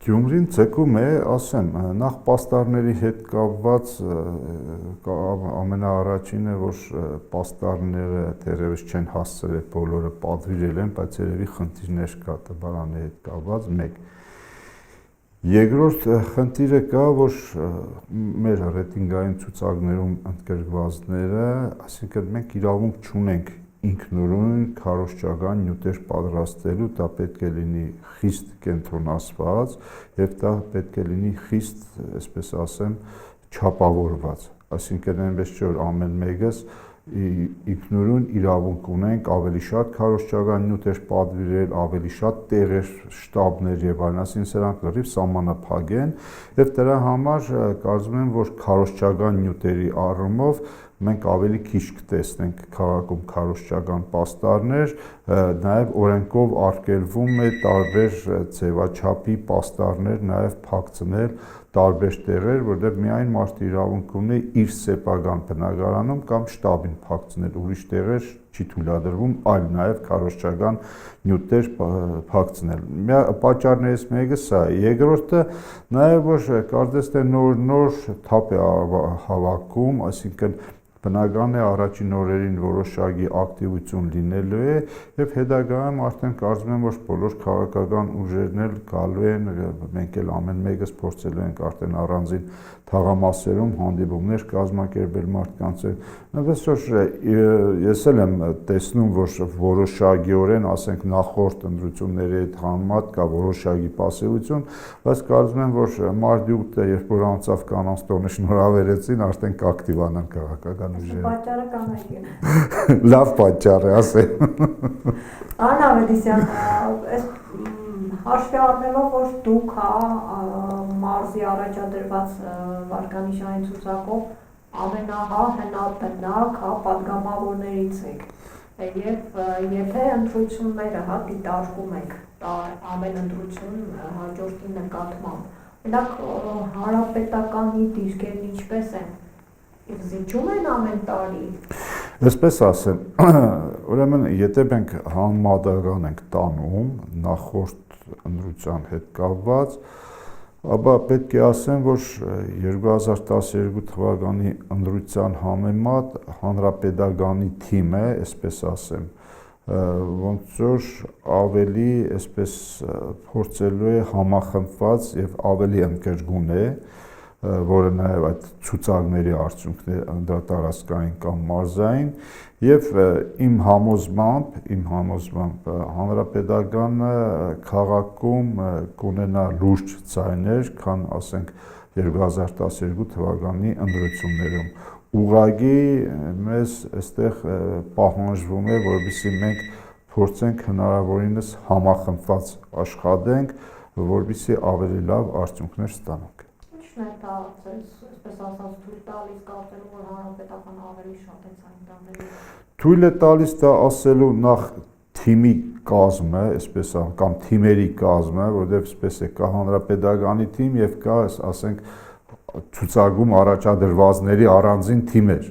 Գյումրին ցեկում է, ասեմ, նախ պաստառների հետ կապված ամենաառաջինը, որ պաստառները դեռևս չեն հասցրել բոլորը պատվիրել են, բայց երևի խնդիրներ կա տպարանի հետ կապված, մեկ։ Երկրորդ խնդիրը կա, որ մեր ռեյտինգային ցուցակներում ընդգրկվածները, այսինքն մենք իրավունք չունենք ինքնուրույն քարոզչական նյութեր պատրաստելու, դա պետք է լինի խիստ կենտրոնացված եւ դա պետք է լինի խիստ, այսպես ասեմ, չափավորված, այսինքն այնպես չէ որ ամեն մեկս ինքնուրույն իրավունք ունենք ավելի շատ քարոզչական նյութեր պատվիրել, ավելի շատ տեղեր, շտաբներ եւ այլն, այսինքն սրանք լրիվ սահմանափակ են եւ դրա համար կարծում եմ, որ քարոզչական նյութերի առումով մենք ավելի քիչ կտեսնենք քաղաքում քարոզչական պաստառներ, նաև օրենքով արգելվում է տարբեր ձևաչափի պաստառներ նաև փակցնել տարբեր տեղեր, որտեղ միայն մարդը իրավունք ունի իր սեփական բնակարանում կամ շտաբին փակցնել, ուրիշ տեղեր չի թույլատրվում, այլ նաև քարոզչական նյութեր փակցնել։ Պատճառներից մեկը սա է։ Երկրորդը նաև որ կարծես թե նոր թափ է հավաքում, այսինքն բնական է առաջին օրերին որոշակի ակտիվություն լինելու է եւ հետագայում արդեն կարծում եմ որ բոլոր քաղաքական ուժերն էլ գալու են, մենք էլ ամեն մեկս փորձելու ենք արդեն առանձին թաղամասերում հանդիպումներ կազմակերպել մարդկանց հետ։ Այնպես որ ես էլ եմ տեսնում, որ որոշակիորեն, ասենք նախորդ ընտրությունների հետ համեմատ կա որոշակի պասիվություն, բայց կարծում եմ, որ մարտի 8-ը երբ որ անցավ կանանց տոնը շնորհավորեցին, արդեն կակտիվանան քաղաքական ուժերը։ Պատճառը կանայք։ Լավ պատճառ է, ասեմ։ Աննա Ավետիսյան, այս հաշվի առնելով, որ դուք մարզի առաջադրված վարկանիշային ցուցակով ամենահնաբնակ պատգամավորներից եք եւ եթե ընտրությունները դիտարկում եք ամեն ընտրություն հաջորդի նկատմամբ, մենակ հանրապետականի դիրքերն ինչպես են, զիջում են ամեն տարի։ Այսպես ասեմ, ուրեմն եթե մենք համեմատական ենք տանում նախորդ ընտրության հետ կապված, ապա պետք է ասեմ, որ 2012 թվականի ընտրության համեմատ հանրապետականի թիմը, այսպես ասեմ, ոնց որ ավելի, այսպես փորձելու է համախմբված եւ ավելի ընդգրկուն է, որը նաև այդ ցուցակների արդյունքներ դա տարածքային կամ մարզային եւ իմ համոզմամբ հանրապետականը քաղաքում կունենա լուրջ ցայներ, քան ասենք 2012 թվականի ընտրություններում ուղղակի մեզ այստեղ պահանջվում է, որովհետեւ մենք փորձենք հնարավորինս համախմբված աշխատենք, որովհետեւ ավելի լավ արդյունքներ ստանանք։ Ինչն է դա, այսպես ասած, թույլ տալիս կարծելու, որ հանրապետական ավելի շատ է ցանկ տանել։ Թույլ է տալիս դա ասելու նախ թիմի կազմը, այսպես կամ թիմերի կազմը, որովհետև այսպես է կա հանրապետականի թիմ եւ կա, ասենք, ցուցակում առաջադրվածների առանձին թիմեր։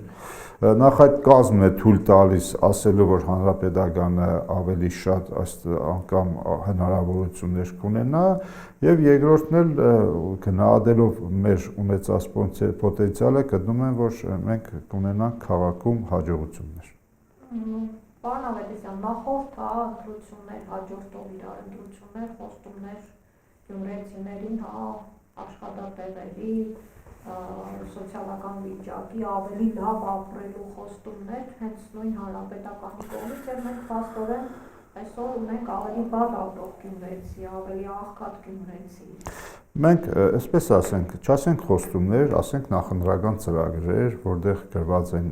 Նախ այդ կազմն է թույլ տալիս ասելու, որ հանրապետականը ավելի շատ անգամ հնարավորություններ կունենա եւ երկրորդն էլ գնահատելով մեր ունեցած պոտենցիալը գտնում եմ, որ մենք կունենանք քաղաքում հաջողություններ։ Պարոն Ավետիսյան, նախորդ ընտրություններ, հաջորդող իրար ընտրություններ, խոստումներ գյումրեցիներին, աշխատատեղերի, սոցիալական վիճակի ավելի լավ ապրելու խոստումներ հենց նույն հանրապետականի կողմից եւ մենք փաստորեն այսօր ունենք ավելի բար ապրող գյումրեցի, ավելի աղքատ գյումրեցի։ Մենք, այսպես ասենք, չասենք խոստումներ, ասենք նախընտրական ծրագրեր, որտեղ գրված են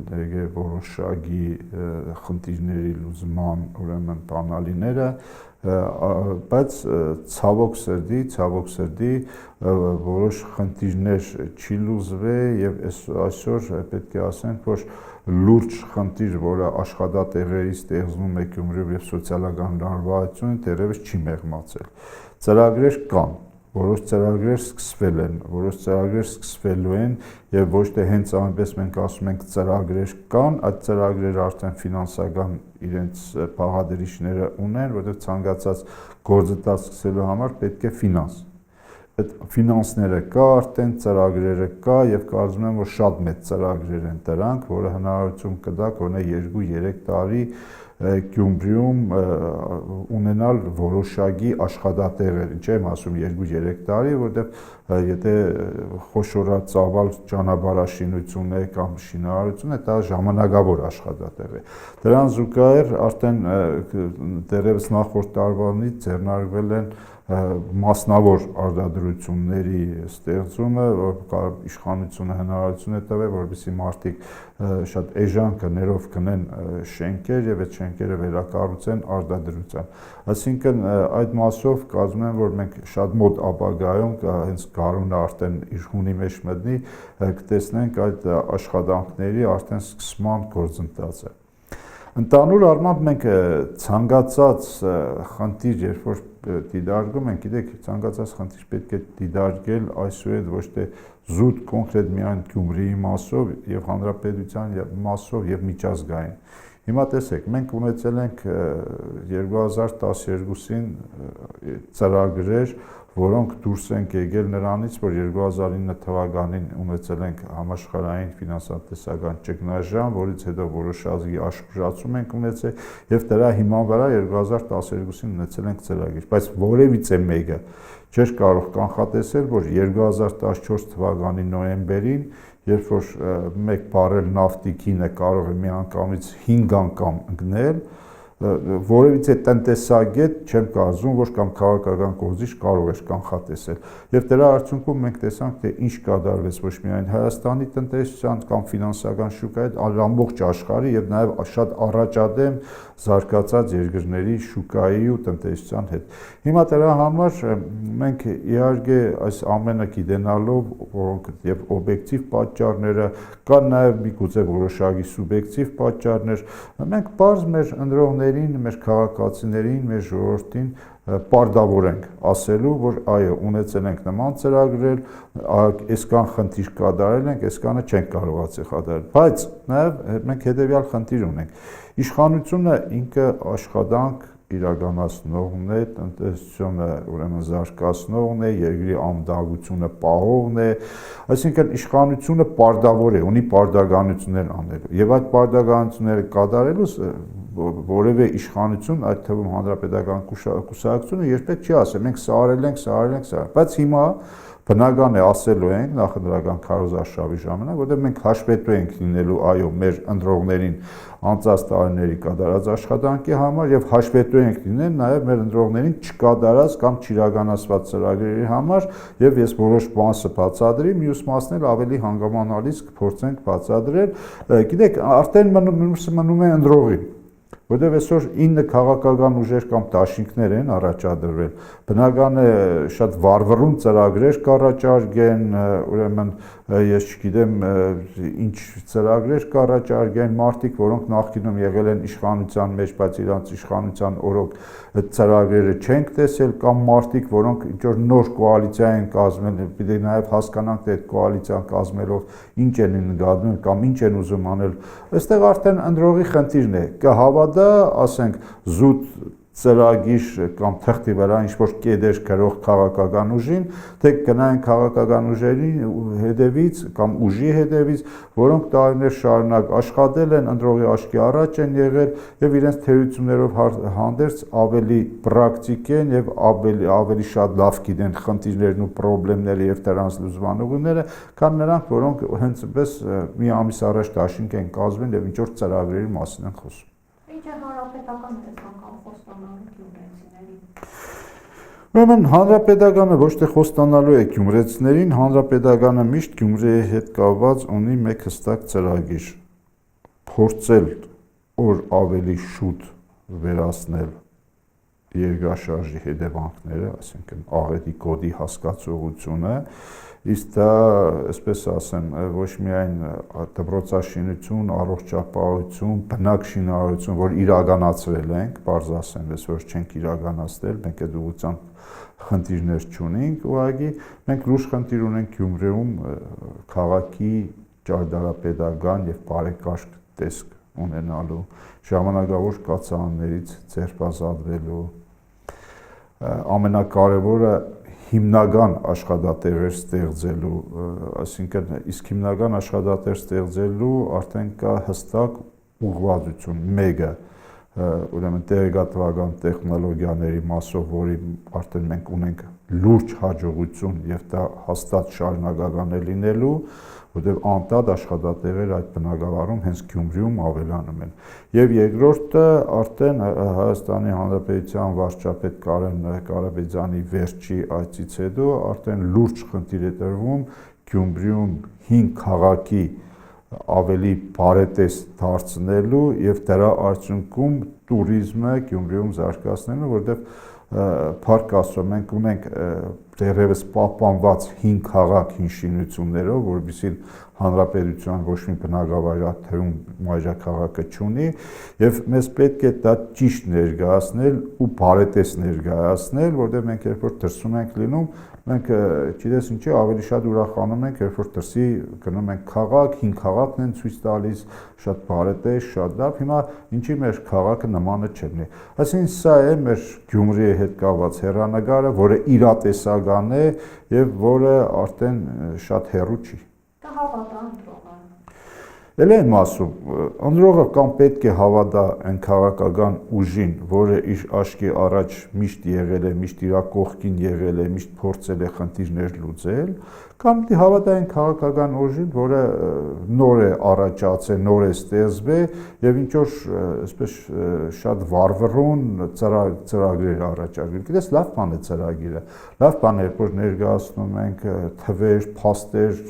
որոշակի խնդիրների լուծման, ուրեմն բանալիները, բայց ցավոք սրտի որոշ խնդիրներ չի լուծվել եւ այսօր պետք է ասենք, որ լուրջ խնդիր, որը աշխատատեղերից ստեղծվում է Գյումրիում եւ սոցիալական լարվածությունը դեռևս չի մեղմացել։ Ծրագրեր կան, որոշ ծրագրեր սկսվել են, որոշ ծրագրեր սկսվելու են եւ ոչ թե հենց այնպես մենք ասում ենք ծրագրեր կան, այդ ծրագրերը արդեն ֆինանսական իրենց բաղադրիչները ունեն, որտեղ ցանկացած գործընթաց սկսելու համար պետք է ֆինանս։ այդ ֆինանսները կա, արդեն ծրագրերը կա եւ կարծում եմ որ շատ մեծ ծրագրեր են դրանք, որը հնարավորություն կտա գոնե 2-3 տարի Գյումրիում ունենալ որոշակի աշխատատեղեր, չեմ ասում 2-3 տարի, որտեղ եթե խոշորածավալ ճանապարհաշինություն է կամ շինարարություն է, դա ժամանակավոր աշխատատեղ է։ Դրան զուգահեռ արդեն դեռևս նախորդ տարվանից ձեռնարկվել են մասնավոր արտադրությունների ստեղծումը, որ իշխանությունը հնարավորություն է տվել, որպեսզի մարդիկ շատ էժան գներով գնեն շենքեր եւ այդ շենքերը վերակառուցեն արտադրության։ Այսինքն այդ մասով կարծում եմ, որ մենք շատ մոտ ապագայում հենց գարունը արդեն իր հունի մեջ մտնի, կտեսնենք այդ աշխատանքների արդեն սկսման գործընթացը։ Ընդհանուր առմամբ մենք ցանկացած խնդիր, երբ որ դիտարկում ենք, գիտեք, ցանկացած խնդիր պետք է դիտարկել այսուհետ ոչ թե զուտ կոնկրետ միայն Գյումրիի մասով եւ հանրապետության մասով եւ միջազգային։ Հիմա տեսեք, մենք ունեցել ենք 2012-ին ծրագրեր, որոնք դուրս ենք եկել նրանից, որ 2009 թվականին ունեցել ենք համաշխարհային ֆինանսատնտեսական ճգնաժամ, որից հետո որոշ ազգի աշխուժացում ենք ունեցել եւ դրա հիման վրա 2012-ին ունեցել ենք ծրագիր, բայց որևիցե մեկը չէր կարող կանխատեսել, որ 2014 թվականի նոյեմբերին, երբ որ 1 բարել նավթի գինը կարող է միանգամից 5 անգամ ընկնել, որևիցե տնտեսագետ չեմ կարծում, որ կամ քաղաքական կորզիչ կարող էր կանխատեսել։ Եվ դրա արդյունքում մենք տեսանք, թե ինչ կատարվեց ոչ միայն Հայաստանի տնտեսության կամ ֆինանսական շուկայի, այլ ամբողջ աշխարհի եւ նաեւ շատ առաջադեմ զարգացած երկրների շուկայի ու տնտեսության հետ։ Հիմա դրա համար մենք իհարկե այս ամենը գիտենալով, որոնք եւ օբյեկտիվ պատճառները, կան նաեւ միգուցե որոշակի սուբյեկտիվ պատճառներ, մենք բարձ մեր ընտրողներին, մեր քաղաքացիներին, մեր ժողովրդին պարտավորենք ասելու, որ այո, ունեցել ենք նման ծրագրեր, այսքան խնդիր կատարել ենք, այսքանը չենք կարողացել կատարել, բայց նաեւ մենք հետեւյալ խնդիր ունենք։ Իշխանությունը ինքը աշխատանք իրականացնողն է, տնտեսությունը ուրեմն զարգացնողն է, երկրի անդաղությունը պահողն է, այսինքն իշխանությունը պարտավոր է, ունի պարտականություններ անելու, եւ այդ պարտականությունները կատարելուց որևէ իշխանություն, այդ թվում հանրապետական կուսակցությունը երբեք չի ասել, մենք սա արել ենք, բայց հիմա բնական է ասելու ենք նախընտրական քարոզարշավի ժամանակ, որտեղ մենք հաշվետու ենք լինելու այո մեր ընտրողներին անցած տարիների կատարած աշխատանքի համար եւ հաշվետու ենք լինել նաեւ մեր ընտրողներին չկատարած կամ չիրականացված ծրագրերի համար եւ ես որոշ բան բացատրի, մյուս մասն էլ ավելի հանգամանալից կփորձենք բացատրել։ Գիտեք, արդեն մնում է ընտրողին, որտեղ այսօր 9 քաղաքական ուժեր կամ դաշինքներ են առաջադրվել, բնական է շատ վառվռուն ծրագրեր կառաջարկեն, ուրեմն ես չգիտեմ ինչ ծրագրեր կառաջարկեն, մարդիկ, որոնք նախկինում եղել են իշխանության մեջ, բայց իրանց իշխանության օրոք ծրագրերը չենք տեսել, կամ մարդիկ, որոնք ինչ-որ նոր կոալիցիա են կազմել, պիտի նաև հասկանանք, թե այդ կոալիցիան կազմելով ինչ են նկատում կամ ինչ են ուզում անել, այստեղ արդեն ընտրողի խնդիրն է, կհավատա, ասենք, զուտ ծրագիր կամ թղթի վրա ինչ-որ կետեր գրող քաղաքական ուժին, թե գնային քաղաքական ուժերի հետևից կամ ուժի հետևից, որոնք տարիներ շարունակ աշխատել են, ընտրողի աչքի առաջ են եղել եւ իրենց թերություններով հանդերձ ավելի պրակտիկ են եւ ավելի շատ լավ գիտեն խնդիրներն ու խնդիրները եւ դրանց լուծման ուղիները, քան նրանք, որոնք հենց այնպես մի ամիս առաջ դաշինք են կազմել եւ ինչ-որ ծրագրերի մասին են խոսում։ Ինչ է հանրապետական տեսանկյունից խոստանալու գյումրեցիներին։ Ուրեմն հանրապետականը ոչ թե խոստանալու է գյումրեցիներին, հանրապետականը միշտ Գյումրիի հետ կապված ունի մեկ հստակ ծրագիր՝ փորձել օր ավելի շուտ վերացնել երկրաշարժի հետևանքները, այսինքն աղետի կոդի հասկացողությունը, իսկ դա, այսպես ասեմ, ոչ միայն դպրոցաշինություն, առողջապահություն, բնակշինարարություն, որ իրականացրել ենք, պարզ ասեմ, որ չենք իրականացնել, մենք այդ ուղղությամբ խնդիրներ չունենք, ուղղակի մենք լուրջ խնդիր ունենք Գյումրիում քաղաքի ճարտարապետական եւ բարեկարգ տեսք ունենալու, ժամանակավոր կացարաններից ձերբազատվելու, ամենակարևորը հիմնական աշխատատեղեր ստեղծելու, այսինքն իսկ հիմնական աշխատատեղ ստեղծելու արդեն կա հստակ ուղղվածություն, մեկը ուրեմն տեղեկատվական տեխնոլոգիաների մասով, որի արդեն մենք ունենք լուրջ հաջողություն եւ դա հաստատ շարունակական է լինելու, որտեղ անդադ աշխատատեղեր այդ բնակավարում հենց Գյումրիում ավելանում են։ Եվ երկրորդը արդեն Հայաստանի Հանրապետության վարչապետ Կարեն Կարապետյանի վերջի այցից հետո արդեն լուրջ խնդիր է տրվում Գյումրիում 5 քաղաքի ավելի բարետես դարձնելու եւ դրա արդյունքում туриզմը Գյումրիում զարգացնելու, որտեղ փառք Աստծո մենք ունենք դեռևս պահպանված 5 քաղաք հին շինություններով, որովհետեւ հանրապետության ոչ մի բնակավայրաթերում մայրաքաղաքը չունի եւ մեզ պետք է դա ճիշտ ներկայացնել ու բարետես ներկայացնել, որտեղ մենք երբ որ դրսում ենք լինում, մենք չգիտես ինչի ավելի շատ ուրախանում ենք, երբ որ դրսի գնում ենք քաղաք, 5 քաղաքն են ցույց տալիս, շատ բարետես, շատ լավ, հիմա ինչի մեր քաղաքը նմանը չլինի։ Այսինքն սա է մեր Գյումրիի հետ կապված հեռանկարը, որը իրատեսական է եւ որը արդեն շատ հեռու չի։ Դա հավատա ընտրողը։ Էլ եմ ասում, ընտրողը կամ պետք է հավատա այն քաղաքական ուժին, որը իր աչքի առաջ միշտ եղել է, միշտ իր կողքին եղել է, միշտ փորձել է խնդիրներ լուծել, կամ դի հավատա այն քաղաքական ուժին, որը նոր է առաջացել, նոր է ստեղծվել եւ ինչ որ այսպես շատ վառվռուն ծրագրեր առաջարկել։ Գիտես, լավ բան է ծրագիրը։ Լավ բան է, որ ներկայացնում ենք թվեր, փաստեր,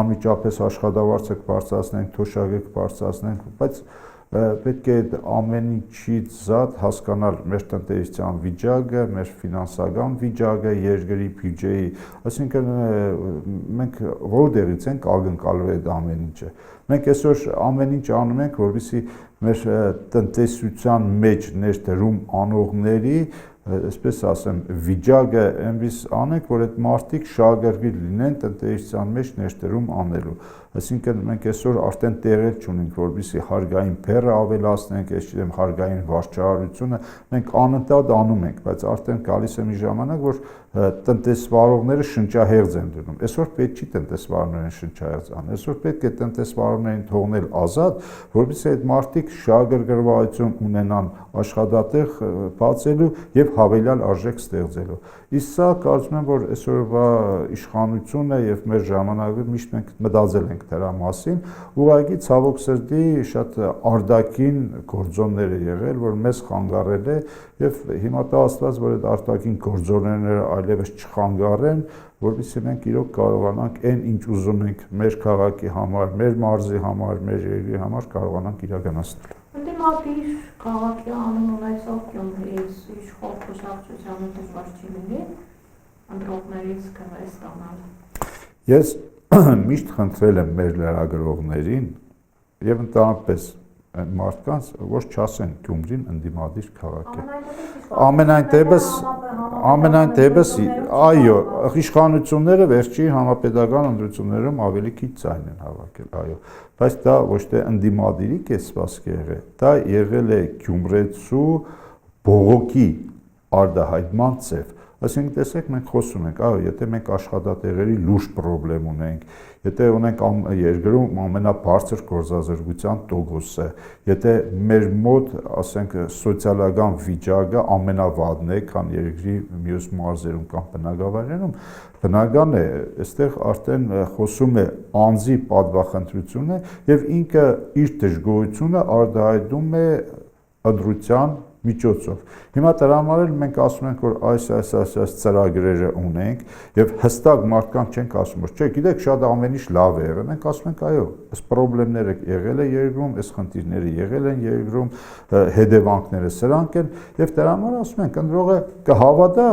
անմիջապես աշխատավարձը կբարձրացնենք, թոշակը կբարձրացնենք, բայց պետք է ամեն ինչից զատ հասկանալ մեր տնտեսության վիճակը, մեր ֆինանսական վիճակը, երկրի բյուջեի, այսինքն մենք որտեղից ենք ակնկալվել այդ ամեն ինչը։ Մենք այսօր ամեն ինչ անում ենք, որովհետեւ մեր տնտեսության մեջ ներդրում անողների, այսպես ասեմ, վիճակը այնպես անենք, որ այդ մարդիկ շահագրգիռ լինեն տնտեսության մեջ ներդրում անելու։ Այսինքն մենք այսօր արդեն տեղեր չունենք, որովհետեւ հարկային բեռը ավելացնենք, ես չգիտեմ, հարկային վարչարարությունը մենք անընդհատ անում ենք, բայց արդեն գալիս է մի ժամանակ, որ տնտեսվարողները շնչահեղձ են դնում։ Այսօր պետք չի տնտեսվարողներին շնչահեղձ անել, այսօր պետք է տնտեսվարողներին թողնել ազատ, որովհետեւ այդ մարդիկ շահագրգռվածություն ունենան աշխատատեղ բացելու եւ հավելյալ արժեք ստեղծելու։ Իսկ սա կարծում եմ, որ այսօրվա իշխանությունը եւ մեր ժամանակը միշտ մենք մտածել ենք դրա մասին, ուղղակի ցավոք սրտի շատ արտաքին գործոններ է եղել, որ մեզ խանգարել է եւ հիմա դա աստված, որ այդ արտաքին գործոնները այլևս չխանգարեն, որովհետեւ մենք իրոք կարողանանք այն ինչ ուզում ենք մեր քաղաքի համար, մեր մարզի համար, մեր երկրի համար կարողանանք իրականացնել։ Ընդդիմադիր քաղաքի անուն ունեցող Գյումրիից իշխող կուսակցությանը դժվար չի լինի ընտրողներից քվե ստանալ։ Ես միշտ խնդրել եմ մեր լրագրողներին եւ ընդհանրապես մարդկանց, որ չասեն Գյումրին ընդդիմադիր քաղաք է։ Ամենայն դեպս, այո, իշխանությունները վերջին համապետական ընտրություններում ավելի քիչ ձայն են հավաքել, այո, բայց դա ոչ թե ընդդիմադիրի կեսվածք եղել, դա եղել է գյումրեցու բողոքի արտահայտման ձև։ Այսինքն տեսեք, մենք խոսում ենք, այո, եթե մենք աշխատատեղերի լուրջ խնդրեմ ունենք, եթե ունենք երկրում ամենաբարձր գործազրկության տոկոսը, եթե մեր մոտ, ասենք, սոցիալական վիճակը ամենավատն է, քան երկրի մյուս մարզերում կամ բնակավայրերում, բնական է, այստեղ արդեն խոսում է անձի պատվախնդրությունը եւ ինքը իր դժգոհությունը արտահայտում է ընտրության միջոցով։ Հիմա դրա համար էլ մենք ասում ենք, որ այս ծրագրերը ունենք եւ հստակ մարդկանց չենք ասում, որ չէ, գիտեք, շատ ամեն ինչ լավ է եղել։ Մենք ասում ենք, այո, այս խնդիրները եղել է երկրում, այս խնդիրները եղել են երկրում, հետևանքները սրանք են եւ դրա համար ասում ենք, ընտրողը կհավատա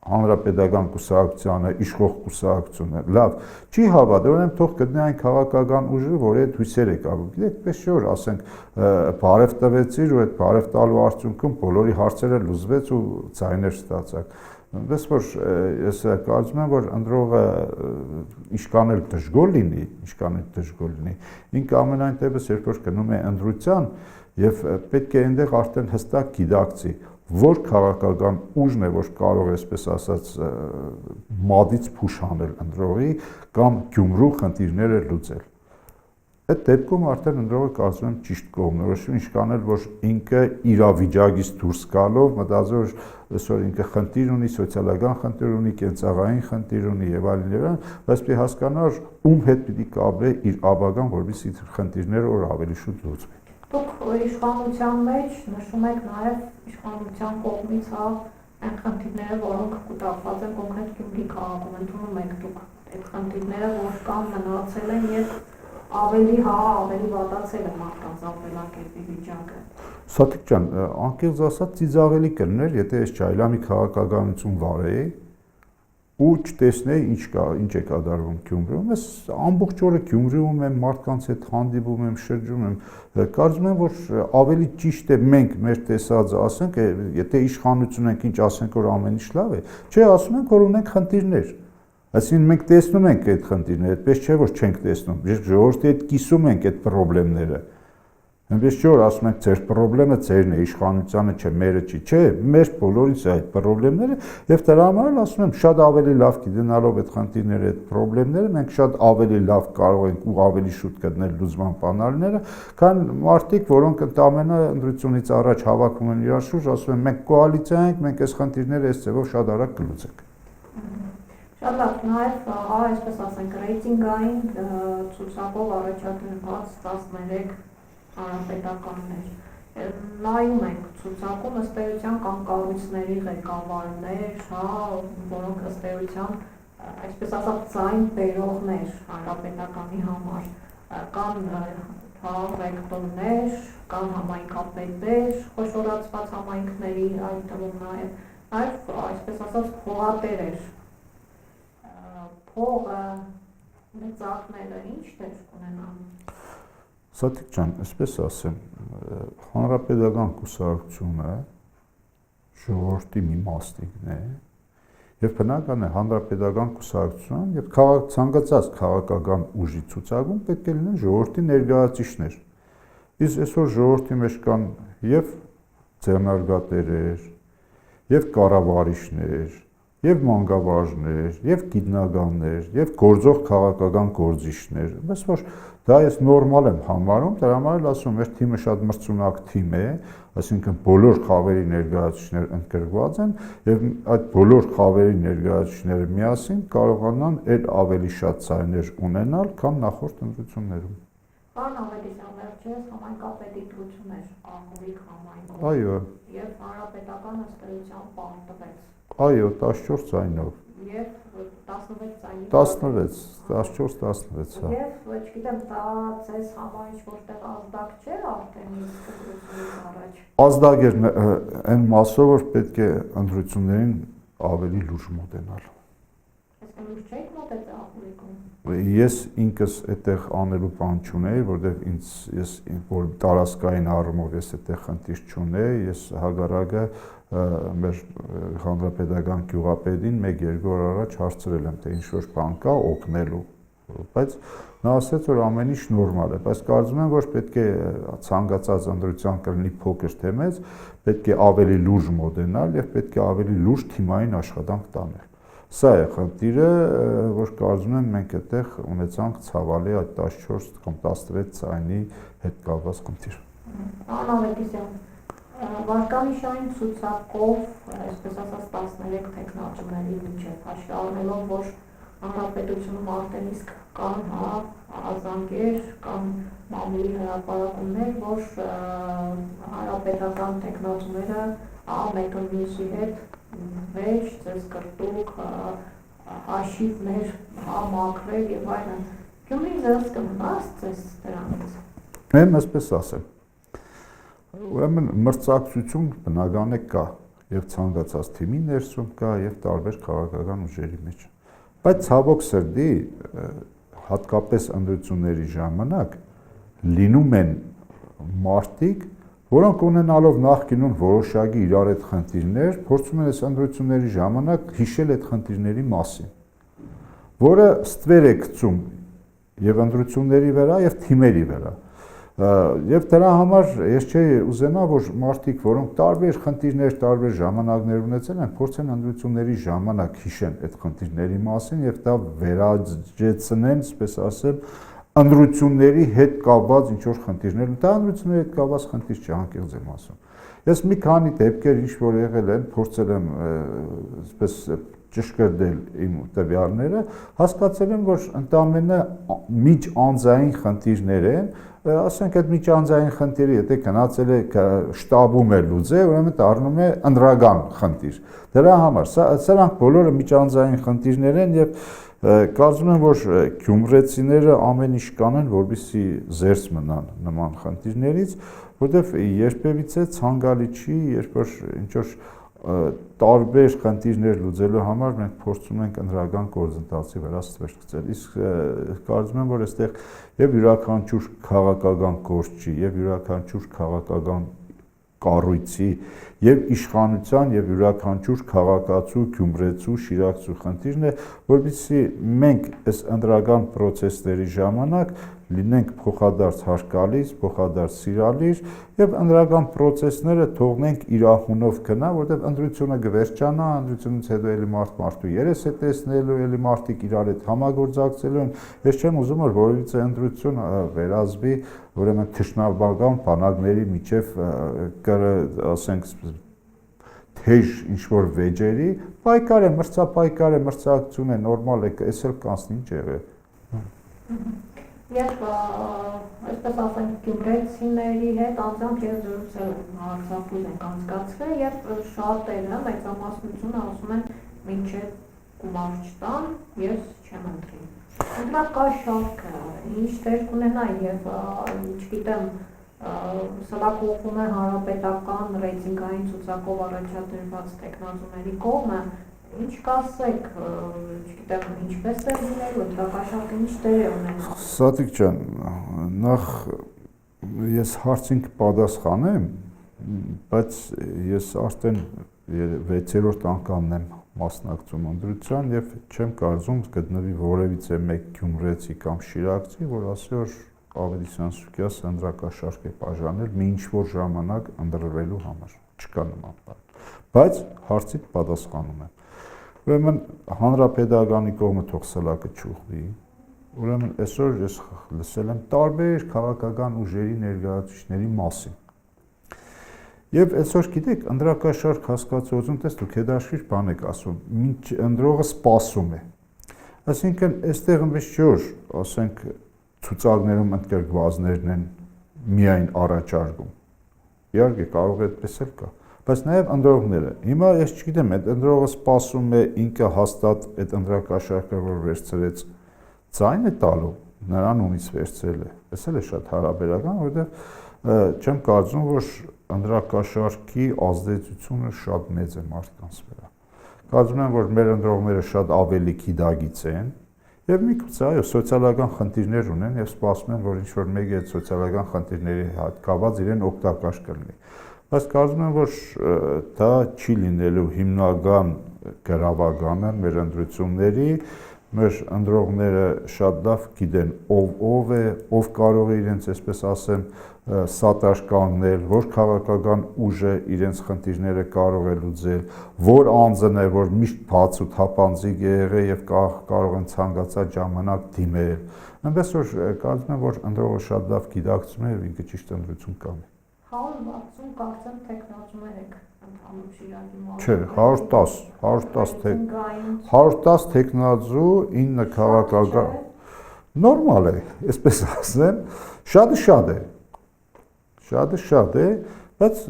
հանրապետական կուսակցությանը, իշխող կուսակցությունը, լավ, չի հավատա, ուրեմն թող գտնի այն քաղաքական ուժը, որի հետ հույսեր է կապում։ Գիտեք, պես չէ որ ասենք բարև տվեցիր ու այդ բարև տալու արդյունքում բոլորի հարցերը լուծվեց ու ձայներ ստացակ։ Այնպես որ ես կարծում եմ, որ ընտրողը ինչքան էլ դժգոհ լինի, ինքը ամենայն դեպս երբ որ գնում է ընտրության եւ պետք է այնտեղ արդեն հստակ գիտակցի որ քաղաքական ուժն է, որ կարող է, այսպես ասած, մադից փուշ անել ընտրողի կամ Գյումրու խնդիրները լուծել։ Այդ դեպքում արդեն ընտրողը կարծում եմ ճիշտ կողմնորոշում, ինչքան էլ որ ինքը իրավիճակից դուրս գալով մտածում որ այսօր ինքը խնդիր ունի, սոցիալական խնդիր ունի, կենցաղային խնդիր ունի եւ այլն, բայց պետք է հասկանար ում հետ պիտի կապե իր ապագան, որովհետեւ իր խնդիրները որ ավելի շուտ լուծվի։ Դուք իշխանության մեջ նշում եք նաեւ իշխանության կողմից այն խնդիրները, որոնք կուտակված են կոնկրետ Գյումրի քաղաքում, ընդունում եք դուք այդ խնդիրները, որ կան մնացել են եւ ավելի վատացել է մարդկանց ապրելակերպի վիճակը։ Սաթիկ ջան, անկեղծ ասած ծիծաղելի կլներ, եթե ես Ջայլամի քաղաքականություն վարեի ու չտեսնեի ինչ է կատարվում Գյումրիում, ես ամբողջ օրը Գյումրիում եմ, մարդկանց հետ հանդիպում եմ, շրջում եմ, կարծում եմ, որ ավելի ճիշտ է մենք մեր տեսածը ասենք, եթե իշխանություն ենք, ինչ ասենք, որ ամեն ինչ լավ է, չէ, ասում ենք, որ ունենք խնդիրներ։ Այսինքն մենք տեսնում ենք այդ խնդիրները, այդպես չէ որ չենք տեսնում, իսկ ժողովրդի հետ կիսում ենք այդ խնդիրները։ Այնպես չէ որ ասում ենք ձեր խնդիրը ձերն է, իշխանությանը չէ, մերը չի, չէ, մեր բոլորից է այդ խնդիրները եւ դրա համար ասում եմ շատ ավելի լավ գտնալով այդ խնդիրները, այդ խնդիրները մենք շատ ավելի լավ կարող ենք ու ավելի շուտ գտնել լուծման բանալիները, քան մարդիկ, որոնք ընդամենը ընտրությունից առաջ հավաքում են իրար շուրջ, ասում են մենք կոալիցիա ենք, մենք այս խնդիրները այս ձևով շատ արագ կլուծենք։ Շատ լավ, նաև այսպես ասենք ռեյտինգային ցուցակով առաջադրված 13 հանրապետականներ։ Նայում ենք ցուցակում ըստ էության կամ կառույցների ղեկավարներ, որոնք ըստ էության այսպես ասած ձայն բերողներ հանրապետականի համար, կան ռեկտորներ, կան համայնքապետեր, խոշորացված համայնքների այդ թվում նաև այսպես ասած փողատերեր։ Փողը, մեծակները ինչ դեր կունենան։ Սաթիկ ջան, այսպես ասեմ, հանրապետական կուսակցությունը ժողովրդի մի մասնիկն է եւ բնական է հանրապետական կուսակցության եւ ցանկացած քաղաքական ուժի ցուցակում պետք է լինեն ժողովրդի ներկայացուցիչներ։ Իսկ այսօր ժողովրդի մեջ կան եւ ձեռնարկատերեր, եւ կառավարիչներ, եւ մանկավարժներ, եւ գիտնականներ, եւ գործող քաղաքական գործիչներ, բայց որ դա ես նորմալ եմ համարում, դրա համար ասում եմ, թիմը շատ մրցունակ թիմ է, այսինքն բոլոր խավերի ներկայացուցիչներ ընդգրկված են եւ այդ բոլոր խավերի ներկայացուցիչները միասին կարողանան այլ ավելի շատ ցայներ ունենալ, քան նախորդ ընտրություններում։ Բան ավելին վերջերս համայնքապետի դրություն էր Աղովիկ համայնքում։ Այո։ Եվ հանրապետական ըստ էության պարտվեց։ Այո, 14 ցայնով։ Եվ 16 ցայնի։ 16, 14-16, հա։ Եվ չգիտեմ, դա ձեզ համար ինչ որտեղ ազդակ չէ արդեն իսկ ընտրությունից առաջ։ Ազդակ էր այն մասով, որ պետք է ընտրություններին ավելի լուրջ մոտենալ։ Այսինքն լուրջ չէիք մոտեցել Աղովիկում։ Ես ինքս այդտեղ անելու բան չունեի, որովհետև ես որ տարածքային առումով ես այդտեղ խնդիր չունեի, ես հագարակը մեր հանրապետական գյուղապետին 1-2 օր առաջ հարցրել եմ, թե ինչ-որ բան կա օգնելու, բայց նա ասաց, որ ամեն ինչ նորմալ է, բայց կարծում եմ, որ պետք է ցանկացած ընտրության կլինի փոքր թե մեծ, պետք է ավելի լուրջ մոտենալ եւ պետք է ավելի լուրջ թիմային աշխատանք տանել։ Սա է խնդիրը, որ կարծում եմ մենք այդտեղ ունեցանք ցավալի այդ 14 կամ 16 ցայնի հետ կապված խնդիր։ Անավետիսյան, վարկանիշային ցուցակով, այսպես ասած 13 տեխնոլոգիաների միջև հաշվի առնելով, որ հանրապետությունում արդեն իսկ կան ազանգեր, կան մամուլի հրապարակումներ, որ հանրապետական տեխնոլոգիաները մեկը մյուսի հետ վեճ, ձեզ կրտուկ, հաշիվներ, մաքրել եւ այլն։ Գյումրին ձեզ կմնաց ձեզ դրանից։ Եմ այսպես ասեմ։ Ուրեմն մրցակցություն բնական է կա եւ ցանկացած թիմի ներսում կա եւ տարբեր քաղաքական ուժերի մեջ։ Բայց ցավոք սրտի հատկապես ընտրությունների ժամանակ լինում են մարդիկ, որոնք ունենալով նախկինում որոշակի իրար այդ խնդիրներ, փորձում են այս ընտրությունների ժամանակ հիշել այդ խնդիրների մասին, որը ստվեր է գցում եւ ընտրությունների վրա եւ թիմերի վրա։ Եվ դրա համար ես չէի ուզենա, որ մարդիկ, որոնք տարբեր խնդիրներ, տարբեր ժամանակներ ունեցել են, փորձեն ընտրությունների ժամանակ հիշեն այդ խնդիրների մասին եւ դա վերաճեցնեն, այսպես ասեմ, ընտրությունների հետ կապված ինչ որ խնդիրներ, դա ընտրությունների հետ կապված խնդիր չի, անկեղծ եմ ասում։ Ես մի քանի դեպքեր ինչ որ եղել են, փորձել եմ այսպես ճշգրտել իմ տվյալները, հասկացել եմ, որ ընդամենը միջանձային խնդիրներ են, ասենք այդ միջանձային խնդիրը, եթե գնացել է շտաբում է լուծել, ուրեմն դառնում է ընդրական խնդիր։ Դրա համար սրանք բոլորը միջանձային խնդիրներ են եւ կարծում եմ, որ գյումրեցիները ամեն ինչ կանեն, որպեսզի զերծ մնան նման խնդիրներից, որտեղ երբևիցե ցանկալի չի, երբ որ ինչ որ տարբեր խնդիրներ լուծելու համար մենք փորձում ենք ընդրական գործընթացի վրա ստվեր գցել։ Իսկ կարծում եմ, որ այստեղ եւ յուրաքանչյուր քաղաքական գործի, եւ յուրաքանչյուր քաղաքական կառույցի եւ իշխանության եւ յուրաքանչյուր քաղաքացու, գյումրեցու, շիրակցու խնդիրն է, որպեսզի մենք այս ընդրական process-ների ժամանակ լինենք փոխադարձ հարկալից, փոխադարձ սիրալիր եւ ընդրական process-ները թողնենք իրախունով գնա, որտեղ ընտրությունը կվերջանա, ընտրությունից հետո էլի մարդու երես է տեսնելու, էլի մարդիկ իրար հետ համագործակցելու են։ Ես չեմ ուզում, որ որևիցե ընտրություն վերածվի, ուրեմն թշնամական բանակների միջև ասենք թեժ ինչ-որ վեճերի, պայքար է, մրցակցություն է, նորմալ է, այս էլ կանցնի ինչ եղել։ Երբ այսպես ասենք գյումրեցիների հետ անձամբ ես զրուցել եմ, հարցակույտ ենք անցկացրել, երբ շատերը մեծամասնությունը ասում են մինչև գումար չտան, ես չեմ ընտրի։ Դրա կա շարքը, ինչ դեր կունենա եւ չգիտեմ սա կողմում է հանրապետական ռեյտինգային ցուցակով առաջադրված տեխնոլոգիաների կողմը, ինչ կասեք, չգիտեմ, ինչպես է լինելու, դրակաշարքը ինչ դեր է ունենալու։ Սատիկ ջան, նախ ես հարցին կպատասխանեմ, բայց ես արդեն 6-րդ անգամն եմ մասնակցում ընտրության եւ չեմ կարծում գտնվի որևիցե մեկ գյումրեցի կամ շիրակցի, որ ասի որ Ավետիսյան Սուկյաս ընդրակաշարք է բաժանել մի ինչ-որ ժամանակ ընտրվելու համար, չկա նման բան։ Բայց հարցին պատասխանում եմ։ Ուրեմն հանրապետականի կողմը թող սլակը չուղղվի։ Ուրեմն այսօր ես լսել եմ տարբեր քաղաքական ուժերի ներկայացուցիչների մասին։ Եվ այսօր գիտեք, ընդրակաշարք հասկացողություն տես դուք հետաքրքիր բան եք ասում, ինչ ընդրողը սպասում է։ Այսինքն այստեղ ըմբիշ չոր, ասենք ցուցակներում ընդգրկվածներն են միայն առաջարկում։ Իհարկե կարող է այդպես էլ կա, բայց նաև ընդրողները։ Հիմա ես չգիտեմ, այդ ընդրողը սպասում է ինքը հաստատ այդ ընդրակաշարքը որ վերցրեց ձայն է տալու, նրան ումից վերցրել է։ Այս էլ է շատ հարաբերական, որովհետև չեմ կարծում, որ ընդրակաշարքի ազդեցությունը շատ մեծ է մարդկանց վրա։ Կարծում եմ, որ մեր ընդրողները շատ ավելի գիտագից են եւ միգուցե այո սոցիալական խնդիրներ ունեն եւ սպասում են, որ ինչ-որ մեկը այդ սոցիալական խնդիրների հետ կապված իրեն օգտակար կլինի։ Բայց կարծում եմ, որ դա չի լինելու հիմնական գրավականը մեր ընտրությունների, մեր ընդրողները շատ լավ գիտեն ով է, ով կարող է իրենց, այսպես ասեմ, սատար կանգնել, որ քաղաքական ուժը իրենց խնդիրները կարող է լուծել, որ անձն է, որ միշտ բաց ու թափանցիկ է եղել եւ կարող են ցանկացած ժամանակ դիմել։ Այնպես որ կարծում եմ, որ ընդրողը շատ լավ գիտակցում է եւ ինքը ճիշտ ընտրություն կանի։ 160 կարծեմ տեխնոլոգիաներ եք ընդհանուր շիրակի մարզում։ Չէ, 110 տեխնազու 9 քաղաքական նորմալ է, այսպես ասեմ, շատ է, բայց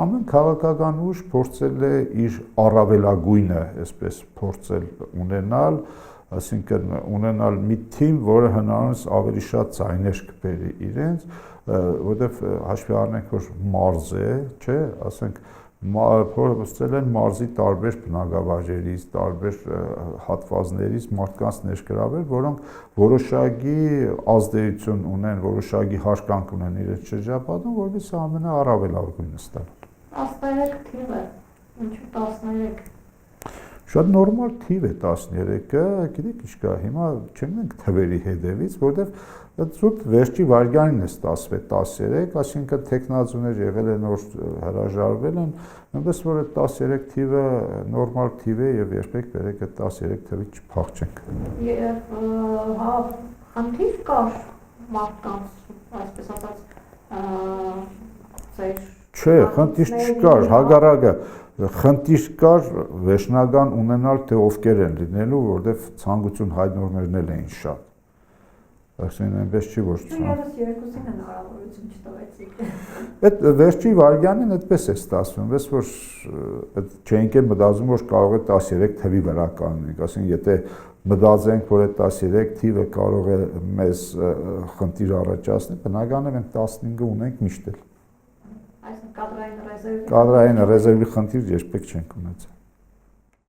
ամեն քաղաքական ուժ փորձել է իր առավելագույնը, այսպես փորձել ունենալ, այսինքն ունենալ մի թիմ, որը հնարավորինս ավելի շատ ձայներ կբերի իրենց, որովհետև հաշվի առնենք, որ մարզ է, չէ, ասենք փորձել են մարզի տարբեր բնակավայրերից, տարբեր հատվածներից մարդկանց ներգրավել, որոնք որոշակի ազդեցություն ունեն, որոշակի հարգանք ունեն իրենց շրջապատում, որովհետև ամենաառավելագույնը ստանան։ 13 թիվ է, ինչու 13։ Շատ նորմալ թիվ է 13-ը, գիտեք ինչ կա, հիմա չենք թվերի հետևից, որովհետև զուտ վերջի վայրկյանին է ստացվել 13, այսինքն տեխնազուներ եղել են, որ հրաժարվել են, այնպես որ այդ 13 թիվը նորմալ թիվ է եւ երբեք բերեք այդ 13 թվից չփախչենք։ Եվ հա, խնդիր կար մարդկանց, այսպես ասած, Չէ, խնդիր չկար, հակառակը խնդիր կար վերջնական ունենալ թե ովքեր են լինելու, որովհետև ցանկություն հայտնողներն էլ էին շատ։ Այսինքն այնպես չի որ Եվս երկուսին են հնարավորություն չտվեցիք։ Այդ վերջի վայրկյանին այդպես է ստացվում, պես որ այդ չենք էլ մտածում որ կարող է 13 թվի վրա կանգնենք, ասենք եթե մտածենք որ այդ 13 թիվը կարող է մեզ խնդիր առաջացնել, բնական է մենք 15-ը ունենք միշտ էլ։ Այսինքն կադրային ռեզերվի Կադրային ռեզերվի խնդիր երբեք չենք ունեցել։